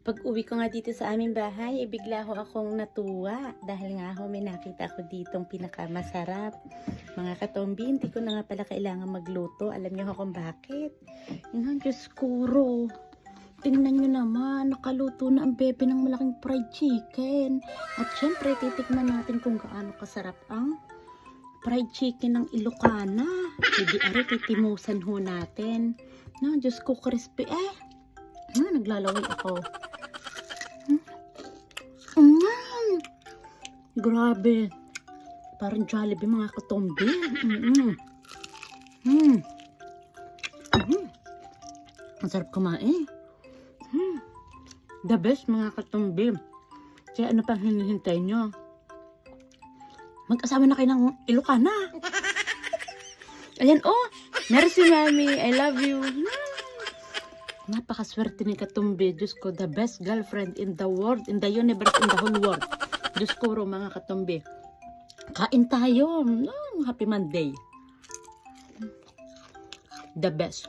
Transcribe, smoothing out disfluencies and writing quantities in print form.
Pag uwi ko nga dito sa aming bahay, bigla ho akong natuwa. Dahil nga ho, may nakita ako ditong pinakamasarap. Mga katombi, hindi ko na nga pala kailangan magluto. Alam niyo ho kung bakit? Yun, Diyos kuro. Tingnan nyo naman, nakaluto na ang bebe ng malaking fried chicken. At syempre, titikman natin kung gaano kasarap ang fried chicken ng Ilocana. Hindi ari, titimusan ho natin. No, Diyos ko, crispy. Naglalaway ako. Grabe. Parang Jollibee mga katombi. Ang sarap kumain. The best mga katombi. Kaya ano pang hinihintay nyo? Mag-asawa na kayo ng Ilocana. Ayan, oh. Merci, mami. I love you. Napakaswerte ni Katumbi. Diyos ko, the best girlfriend in the world, in the universe, in the whole world. Diyos ko, mga Katumbi. Kain tayo. Happy Monday. The best.